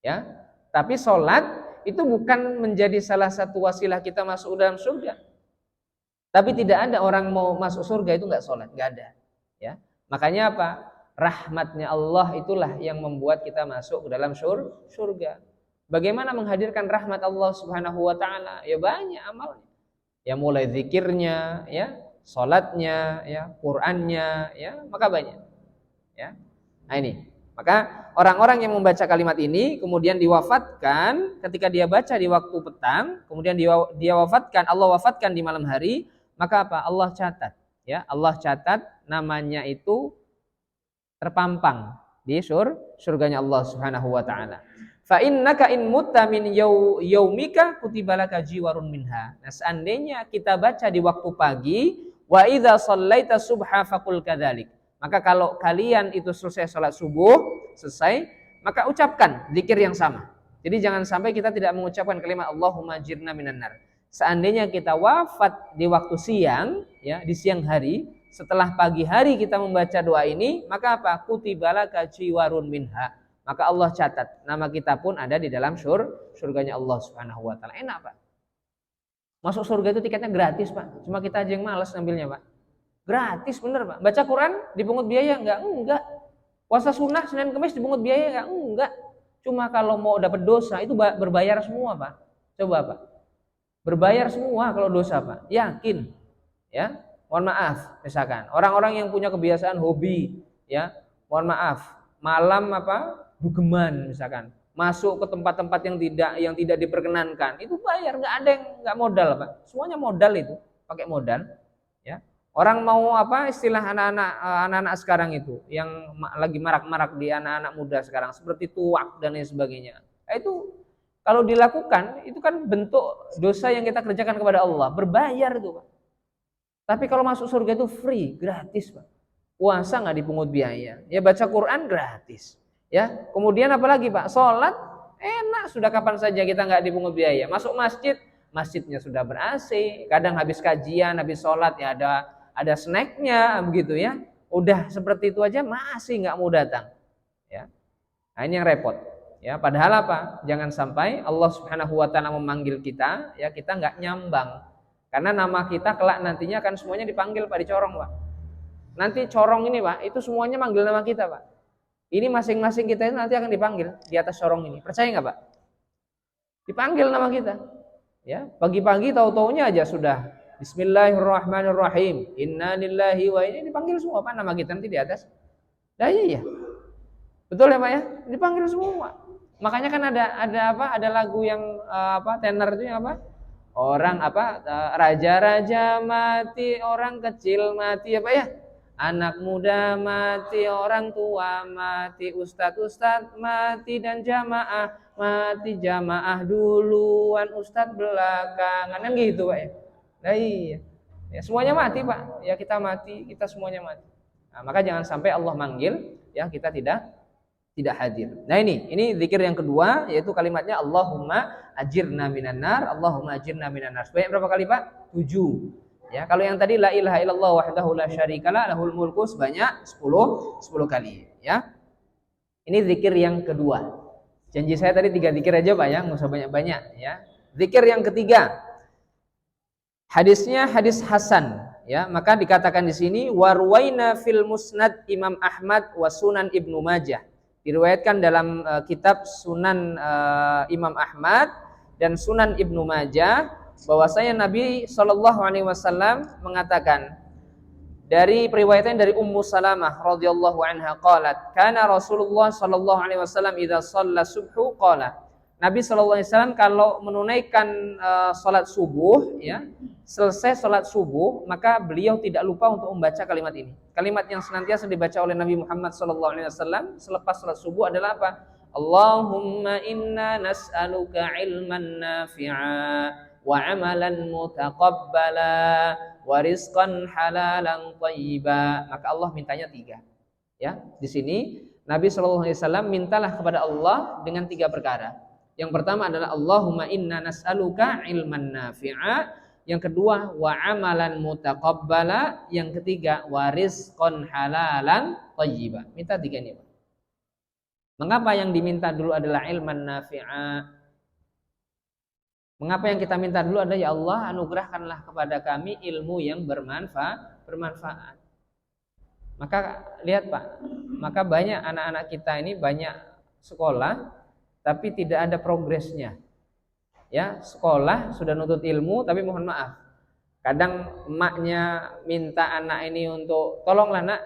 Ya, tapi sholat itu bukan menjadi salah satu wasilah kita masuk dalam surga. Tapi tidak ada orang mau masuk surga itu nggak sholat, nggak ada. Ya, makanya apa? Rahmatnya Allah itulah yang membuat kita masuk ke dalam surga. Bagaimana menghadirkan rahmat Allah Subhanahu wa taala? Ya banyak amalnya. Ya mulai zikirnya, ya, salatnya, ya, Qur'annya, ya, maka banyak. Ya. Nah ini. Maka orang-orang yang membaca kalimat ini kemudian diwafatkan ketika dia baca di waktu petang, kemudian dia wafatkan, Allah wafatkan di malam hari, maka apa? Allah catat. Ya, Allah catat namanya itu terpampang di surganya Allah Subhanahu wa taala. Fa innaka in mutta min yaumika kutibalaka jiwarun minha. Nah, seandainya kita baca di waktu pagi, wa idza shallaita subha faqul kadzalik. Maka kalau kalian itu selesai salat subuh, selesai, maka ucapkan zikir yang sama. Jadi jangan sampai kita tidak mengucapkan kalimat Allahumma ajirna minan nar. Seandainya kita wafat di waktu siang, ya, di siang hari, setelah pagi hari kita membaca doa ini, maka apa? Kutibalaka jiwarun minha. Maka Allah catat nama kita pun ada di dalam surganya Allah Subhanahu wa taala. Enak, Pak. Masuk surga itu tiketnya gratis, Pak. Cuma kita aja yang malas ngambilnya, Pak. Gratis bener, Pak. Baca Quran dipungut biaya enggak? Enggak. Puasa sunnah Senin Kamis dipungut biaya enggak? Enggak. Cuma kalau mau dapat dosa itu berbayar semua, Pak. Coba, Pak. Berbayar semua kalau dosa, Pak. Yakin. Ya. Mohon maaf, misalkan orang-orang yang punya kebiasaan hobi, ya, mohon maaf, malam apa? Dugeman misalkan. Masuk ke tempat-tempat yang tidak diperkenankan, itu bayar, nggak ada yang nggak modal, Pak. Semuanya modal itu, pakai modal, ya. Orang mau apa istilah anak-anak sekarang itu yang lagi marak-marak di anak-anak muda sekarang seperti tuak dan lain sebagainya. Itu kalau dilakukan itu kan bentuk dosa yang kita kerjakan kepada Allah, berbayar itu, Pak. Tapi kalau masuk surga itu free, gratis, Pak. Puasa nggak dipungut biaya, ya baca Quran gratis, ya. Kemudian apalagi, Pak? Sholat enak, sudah kapan saja kita nggak dipungut biaya. Masuk masjid, masjidnya sudah ber-AC. Kadang habis kajian, habis sholat ya ada snacknya, begitu ya. Udah seperti itu aja masih nggak mau datang, ya. Nah ini yang repot, ya. Padahal apa? Jangan sampai Allah Subhanahu wa taala memanggil kita, ya kita nggak nyambang. Karena nama kita kelak nantinya akan semuanya dipanggil, Pak, dicorong, Pak. Nanti corong ini, Pak, itu semuanya manggil nama kita, Pak. Ini masing-masing kita itu nanti akan dipanggil di atas corong ini. Percaya nggak, Pak? Dipanggil nama kita. Ya, pagi-pagi tahu-taunya aja sudah Bismillahirrahmanirrahim. Inna lillahi wa inna, dipanggil semua, Pak, nama kita nanti di atas. Nah, iya. Betul ya, Pak ya? Dipanggil semua. Makanya kan ada apa? Ada lagu yang tenor itu yang apa? Orang raja-raja mati, orang kecil mati, apa ya? Anak muda mati, orang tua mati, ustadz mati, dan jamaah mati. Jamaah duluan, ustadz belakangan, kan gitu, Pak ya? Nah iya, ya, semuanya mati, Pak. Ya kita mati, kita semuanya mati. Nah, maka jangan sampai Allah manggil, ya kita tidak hadir. Nah ini zikir yang kedua, yaitu kalimatnya Allahumma ajirna minan nar, Allahumma ajirna minan nar. Sebanyak berapa kali, Pak? 7. Ya, kalau yang tadi la ilaha illallah wahdahu la syarikalah lahul mulku sebanyak 10 kali, ya. Ini zikir yang kedua. Janji saya tadi 3 zikir aja, Pak ya, enggak usah banyak-banyak, ya. Zikir yang ketiga. Hadisnya hadis hasan, ya. Maka dikatakan di sini warwaina fil musnad Imam Ahmad wa Sunan Ibnu Majah. Diriwayatkan dalam kitab Sunan Imam Ahmad dan Sunan Ibnu Majah bahwasanya Nabi SAW mengatakan, dari periwayatan dari Ummu Salamah radhiyallahu anha qalat, kana Rasulullah SAW idza shalla subhu qala. Nabi SAW kalau menunaikan salat subuh, ya, selesai salat subuh, maka beliau tidak lupa untuk membaca kalimat ini. Kalimat yang senantiasa dibaca oleh Nabi Muhammad SAW selepas salat subuh adalah apa? Allahumma inna nas'aluka ilman nafi'a wa amalan mutaqabbala wa rizqan halalan thayyiba. Maka Allah mintanya 3. Ya, di sini Nabi Shallallahu Alaihi Wasallam mintalah kepada Allah dengan 3 perkara. Yang pertama adalah Allahumma inna nas'aluka ilman nafi'a. Yang kedua wa amalan mutaqabbala. Yang ketiga wa rizqan halalan thayyiba. Minta 3 ini, Pak. Mengapa yang diminta dulu adalah ilman nafi'a? Mengapa yang kita minta dulu adalah ya Allah anugerahkanlah kepada kami ilmu yang bermanfaat. Maka lihat Pak, maka banyak anak-anak kita ini banyak sekolah tapi tidak ada progresnya. Ya, sekolah sudah nuntut ilmu tapi mohon maaf. Kadang emaknya minta anak ini untuk tolonglah nak,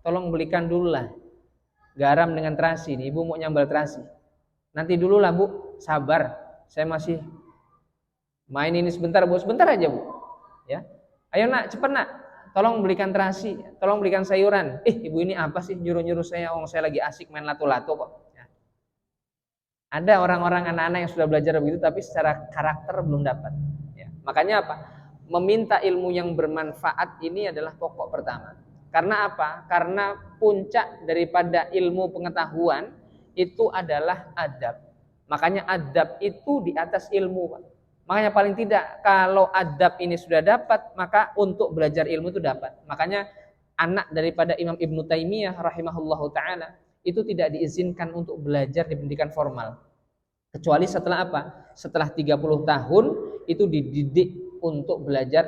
tolong belikan dulu lah garam dengan terasi, nih ibu mau nyambal terasi. Nanti dulu lah bu, sabar, saya masih main ini sebentar bu, sebentar aja bu. Ya, ayo nak, cepat nak, tolong belikan terasi, tolong belikan sayuran. Ibu ini apa sih nyuruh-nyuruh saya, saya lagi asik main lato-lato kok. Ya. Ada orang-orang anak-anak yang sudah belajar begitu, tapi secara karakter belum dapat. Ya. Makanya apa? Meminta ilmu yang bermanfaat ini adalah pokok pertama. Karena apa? Karena puncak daripada ilmu pengetahuan itu adalah adab. Makanya adab itu di atas ilmu, Pak. Makanya paling tidak kalau adab ini sudah dapat, maka untuk belajar ilmu itu dapat. Makanya anak daripada Imam Ibnu Taimiyah rahimahullahu taala itu tidak diizinkan untuk belajar di pendidikan formal. Kecuali setelah apa? Setelah 30 tahun itu dididik untuk belajar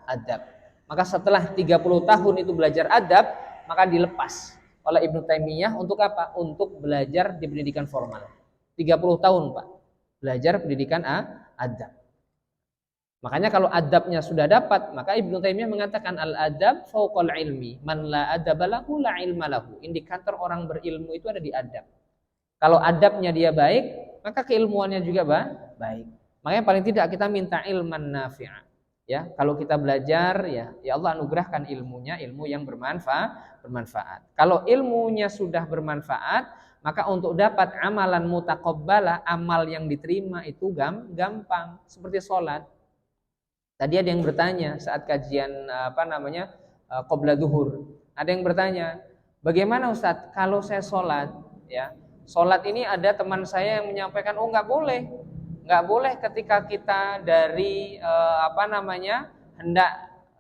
adab. Maka setelah 30 tahun itu belajar adab, maka dilepas oleh Ibnu Taimiyah untuk apa? Untuk belajar di pendidikan formal. 30 tahun, Pak. Belajar pendidikan adab. Makanya kalau adabnya sudah dapat, maka Ibnu Taimiyah mengatakan al-adab fauqal ilmi. Man la adaba lahu la ilma lahu. Indikator orang berilmu itu ada di adab. Kalau adabnya dia baik, maka keilmuannya juga baik. Makanya paling tidak kita minta ilman nafi'a. Ya, kalau kita belajar ya Allah anugerahkan ilmunya, ilmu yang bermanfaat. Kalau ilmunya sudah bermanfaat, maka untuk dapat amalan mutaqabbala, amal yang diterima itu gampang, seperti sholat. Tadi ada yang bertanya saat kajian qabla duhur. Ada yang bertanya, bagaimana Ustadz kalau saya sholat? Ya, sholat ini ada teman saya yang menyampaikan, nggak boleh ketika kita dari hendak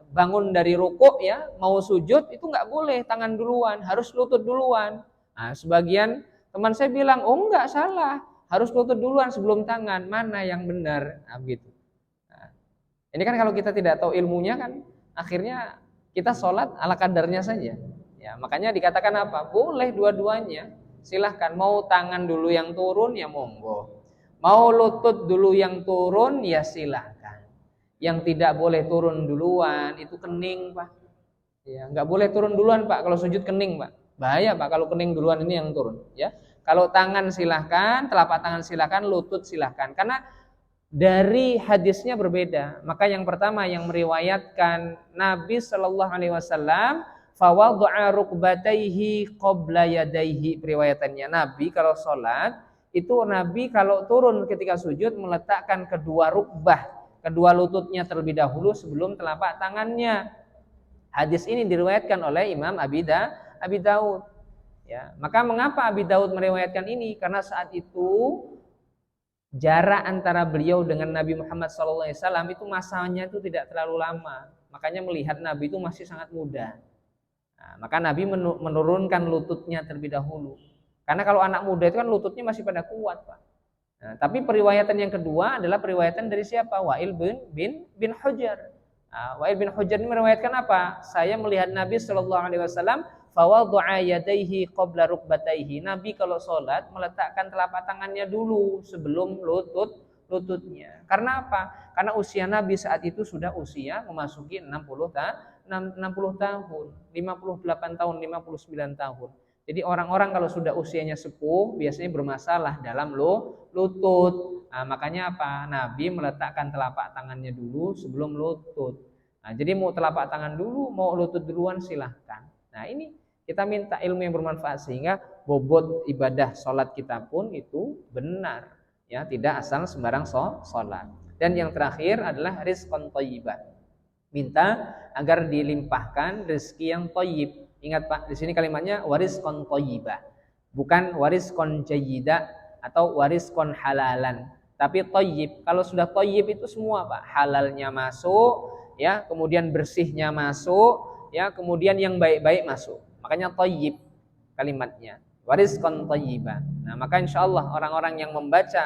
bangun dari rukuk ya, mau sujud itu nggak boleh tangan duluan, harus lutut duluan. Nah, sebagian teman saya bilang, enggak, salah, harus lutut duluan sebelum tangan. Mana yang benar? Nah, begitu. Nah, ini kan kalau kita tidak tahu ilmunya kan akhirnya kita sholat ala kadarnya saja. Ya, makanya dikatakan apa? Boleh dua-duanya. Silahkan, mau tangan dulu yang turun ya monggo. Mau lutut dulu yang turun ya silahkan. Yang tidak boleh turun duluan itu kening, Pak. Ya, nggak boleh turun duluan, Pak. Kalau sujud kening, Pak. Bahaya, Pak, kalau kening duluan ini yang turun, ya. Kalau tangan silahkan, telapak tangan silahkan, lutut silahkan. Karena dari hadisnya berbeda. Maka yang pertama yang meriwayatkan Nabi Shallallahu alaihi wasallam fawadha'a rukbatayhi qabla yadayhi, periwayatannya Nabi kalau sholat itu Nabi kalau turun ketika sujud meletakkan kedua rukbah, kedua lututnya terlebih dahulu sebelum telapak tangannya. Hadis ini diriwayatkan oleh Imam Abi Daud. Ya, maka mengapa Abi Daud meriwayatkan ini? Karena saat itu jarak antara beliau dengan Nabi Muhammad SAW itu masanya itu tidak terlalu lama. Makanya melihat Nabi itu masih sangat muda. Nah, maka Nabi menurunkan lututnya terlebih dahulu. Karena kalau anak muda itu kan lututnya masih pada kuat, Pak. Nah, tapi periwayatan yang kedua adalah periwayatan dari siapa? Wa'il bin Hujr. Nah, Wa'il bin Hujr ini meriwayatkan apa? Saya melihat Nabi Shallallahu Alaihi Wasallam fawadha'a yadayhi qabla rukbatayhi. Nabi kalau sholat meletakkan telapak tangannya dulu sebelum lututnya. Karena apa? Karena usia Nabi saat itu sudah usia memasuki 60 tahun, 58 tahun, 59 tahun. Jadi orang-orang kalau sudah usianya sepuh biasanya bermasalah dalam lutut. Nah, makanya apa? Nabi meletakkan telapak tangannya dulu sebelum lutut. Nah, jadi mau telapak tangan dulu, mau lutut duluan silahkan. Nah, ini kita minta ilmu yang bermanfaat sehingga bobot ibadah sholat kita pun itu benar. Ya, tidak asal sembarang sholat. Dan yang terakhir adalah rizqan thayyiban. Minta agar dilimpahkan rezeki yang thayyib. Ingat Pak, di sini kalimatnya warizqan thayyiba. Bukan warizqan jayyida atau warizqan halalan. Tapi thayyib. Kalau sudah thayyib itu semua Pak, halalnya masuk, ya, kemudian bersihnya masuk, ya, kemudian yang baik-baik masuk. Makanya thayyib kalimatnya. Warizqan thayyiba. Nah, maka insyaallah orang-orang yang membaca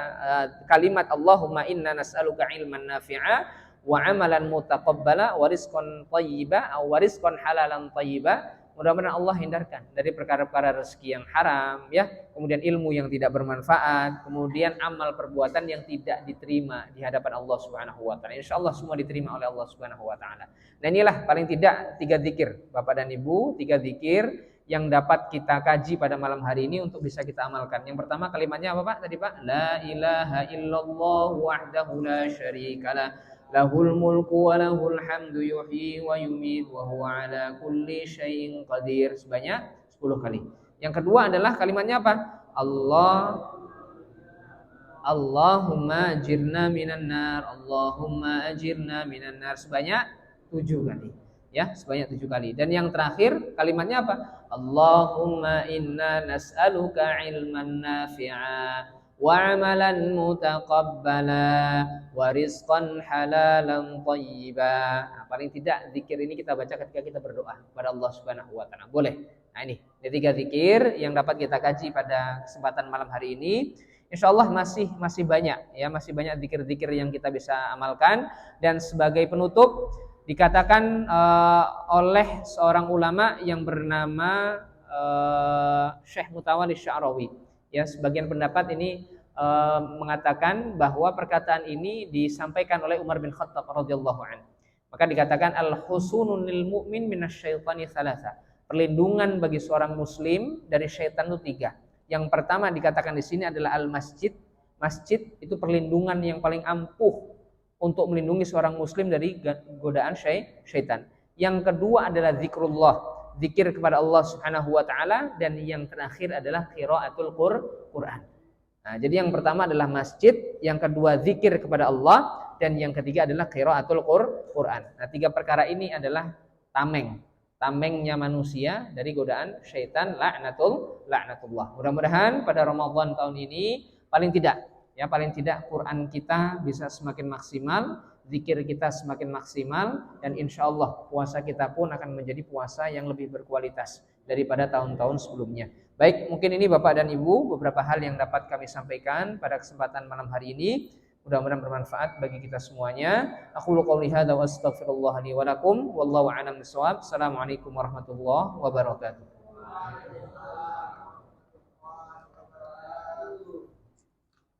kalimat Allahumma inna nas'aluka ilman nafi'a wa amalan mutaqabbala wa rizqan thayyiba aw wa rizqan halalan thayyiba, mudah-mudahan Allah hindarkan dari perkara-perkara rezeki yang haram, ya, kemudian ilmu yang tidak bermanfaat, kemudian amal perbuatan yang tidak diterima di hadapan Allah Subhanahu wa taala. Insyaallah semua diterima oleh Allah Subhanahu wa taala. Nah, inilah paling tidak 3 zikir Bapak dan Ibu, 3 zikir yang dapat kita kaji pada malam hari ini untuk bisa kita amalkan. Yang pertama kalimatnya apa Pak tadi Pak? La ilaha illallah wahdahu la syarikalah, lahul mulku wa lahul hamdu yuhyi wa yumiit wa huwa ala kulli syai'in qadir, sebanyak 10 kali. Yang kedua adalah kalimatnya apa? Allahumma ajirna minan nar, Allahumma ajirna minan nar, sebanyak 7 kali. Ya, sebanyak 7 kali. Dan yang terakhir kalimatnya apa? Allahumma inna nas'aluka ilman nafi'a wa amalan mutaqabbala wa rizqan halalan thayyiba. Nah, paling tidak zikir ini kita baca ketika kita berdoa kepada Allah Subhanahu wa taala. Boleh. Nah, ini 3 zikir yang dapat kita kaji pada kesempatan malam hari ini. Insyaallah masih banyak, ya, masih banyak zikir-zikir yang kita bisa amalkan. Dan sebagai penutup dikatakan oleh seorang ulama yang bernama Syekh Mutawalli Sya'rawi, ya, sebagian pendapat ini mengatakan bahwa perkataan ini disampaikan oleh Umar bin Khattab radhiyallahu anhu. Maka dikatakan al-husunun lil mu'min minasyaitani thalatha. Perlindungan bagi seorang muslim dari syaitan itu 3. Yang pertama dikatakan di sini adalah al-masjid. Masjid itu perlindungan yang paling ampuh untuk melindungi seorang muslim dari godaan syaitan. Yang kedua adalah zikrullah, zikir kepada Allah Subhanahu wa taala, dan yang terakhir adalah qiraatul Quran. Nah, jadi yang pertama adalah masjid, yang kedua zikir kepada Allah, dan yang ketiga adalah qiraatul Quran. Nah, 3 perkara ini adalah tamengnya manusia dari godaan syaitan, laknatullah. Mudah-mudahan pada Ramadan tahun ini paling tidak Quran kita bisa semakin maksimal, zikir kita semakin maksimal, dan insya Allah puasa kita pun akan menjadi puasa yang lebih berkualitas daripada tahun-tahun sebelumnya. Baik, mungkin ini Bapak dan Ibu beberapa hal yang dapat kami sampaikan pada kesempatan malam hari ini. Mudah-mudahan bermanfaat bagi kita semuanya. Aqulu qouli hadza wa astaghfirullah li wa lakum wallahu a'lam bissawab. Assalamualaikum warahmatullahi wabarakatuh.